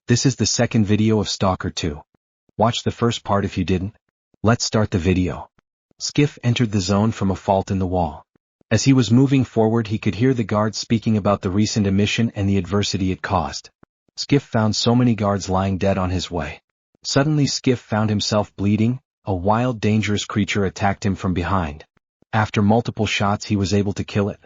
This is the second video of Stalker 2. Watch the first part if you didn't. Let's start the video. Skiff entered the zone from a fault in the wall. As he was moving forward he could hear the guards speaking about the recent emission and the adversity it caused. Skiff found so many guards lying dead on his way. Suddenly Skiff found himself bleeding. A wild dangerous creature attacked him from behind. After multiple shots he was able to kill it.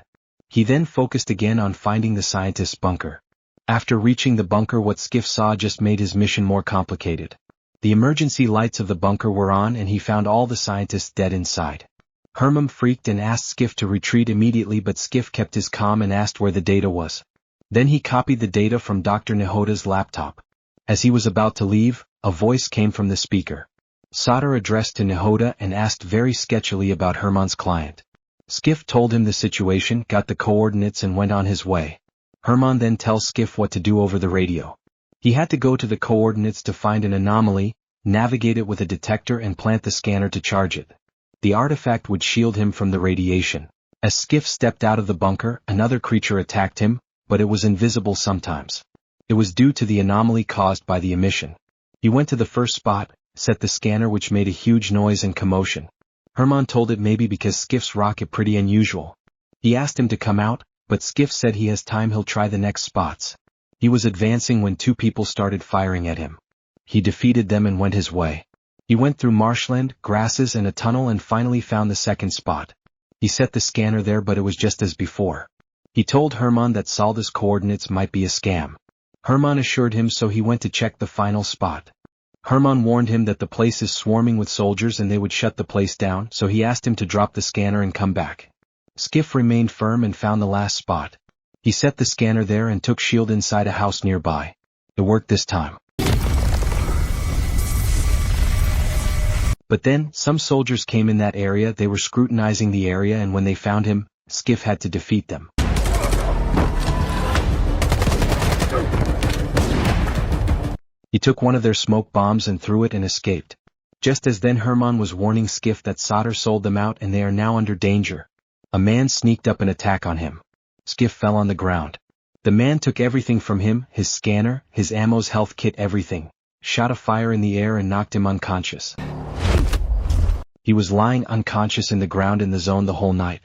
He then focused again on finding the scientist's bunker. After reaching the bunker what Skiff saw just made his mission more complicated. The emergency lights of the bunker were on and he found all the scientists dead inside. Herman freaked and asked Skiff to retreat immediately but Skiff kept his calm and asked where the data was. Then he copied the data from Dr. Nahoda's laptop. As he was about to leave, a voice came from the speaker. S.T.A.L.K.E.R addressed to Nahoda and asked very sketchily about Herman's client. Skiff told him the situation, got the coordinates and went on his way. Herman then tells Skiff what to do over the radio. He had to go to the coordinates to find an anomaly, navigate it with a detector and plant the scanner to charge it. The artifact would shield him from the radiation. As Skiff stepped out of the bunker, another creature attacked him, but it was invisible sometimes. It was due to the anomaly caused by the emission. He went to the first spot, set the scanner which made a huge noise and commotion. Herman told it maybe because Skiff's rocket pretty unusual. He asked him to come out, but Skiff said he has time, he'll try the next spots. He was advancing when two people started firing at him. He defeated them and went his way. He went through marshland, grasses and a tunnel and finally found the second spot. He set the scanner there but it was just as before. He told Herman that Salda's coordinates might be a scam. Herman assured him so he went to check the final spot. Herman warned him that the place is swarming with soldiers and they would shut the place down, so he asked him to drop the scanner and come back. Skiff remained firm and found the last spot. He set the scanner there and took shield inside a house nearby. It worked this time. But then, some soldiers came in that area, they were scrutinizing the area and when they found him, Skiff had to defeat them. He took one of their smoke bombs and threw it and escaped. Just as then Herman was warning Skiff that S.T.A.L.K.E.R sold them out and they are now under danger. A man sneaked up an attack on him. Skiff fell on the ground. The man took everything from him, his scanner, his ammo's health kit, everything, shot a fire in the air and knocked him unconscious. He was lying unconscious in the ground in the zone the whole night.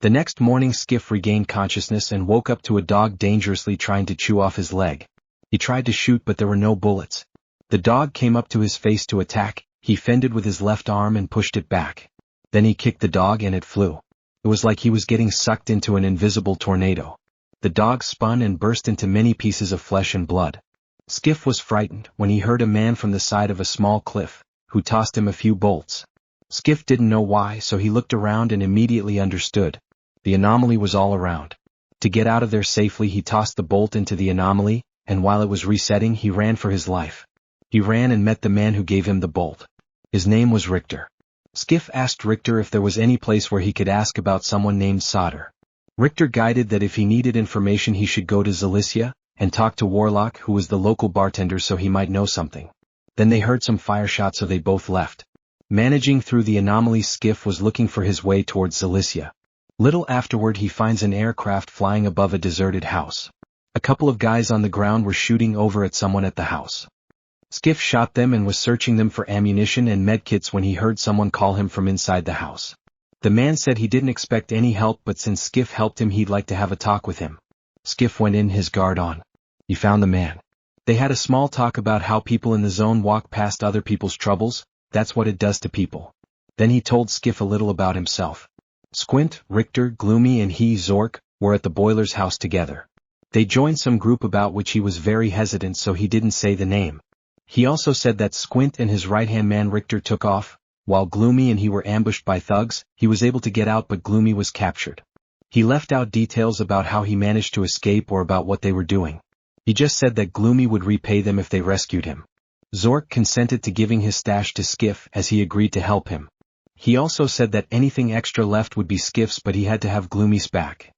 The next morning Skiff regained consciousness and woke up to a dog dangerously trying to chew off his leg. He tried to shoot but there were no bullets. The dog came up to his face to attack, he fended with his left arm and pushed it back. Then he kicked the dog and it flew. It was like he was getting sucked into an invisible tornado. The dog spun and burst into many pieces of flesh and blood. Skiff was frightened when he heard a man from the side of a small cliff, who tossed him a few bolts. Skiff didn't know why, so he looked around and immediately understood. The anomaly was all around. To get out of there safely he tossed the bolt into the anomaly, and while it was resetting he ran for his life. He ran and met the man who gave him the bolt. His name was Richter. Skiff asked Richter if there was any place where he could ask about someone named S.T.A.L.K.E.R. Richter guided that if he needed information he should go to Zalicia, and talk to Warlock who was the local bartender so he might know something. Then they heard some fire shots so they both left. Managing through the anomaly Skiff was looking for his way towards Zalicia. Little afterward he finds an aircraft flying above a deserted house. A couple of guys on the ground were shooting over at someone at the house. Skiff shot them and was searching them for ammunition and medkits when he heard someone call him from inside the house. The man said he didn't expect any help but since Skiff helped him he'd like to have a talk with him. Skiff went in, his guard on. He found the man. They had a small talk about how people in the zone walk past other people's troubles, that's what it does to people. Then he told Skiff a little about himself. Squint, Richter, Gloomy and he, Zork, were at the boiler's house together. They joined some group about which he was very hesitant so he didn't say the name. He also said that Squint and his right-hand man Richter took off, while Gloomy and he were ambushed by thugs. He was able to get out but Gloomy was captured. He left out details about how he managed to escape or about what they were doing. He just said that Gloomy would repay them if they rescued him. Zork consented to giving his stash to Skiff as he agreed to help him. He also said that anything extra left would be Skiff's but he had to have Gloomy's back.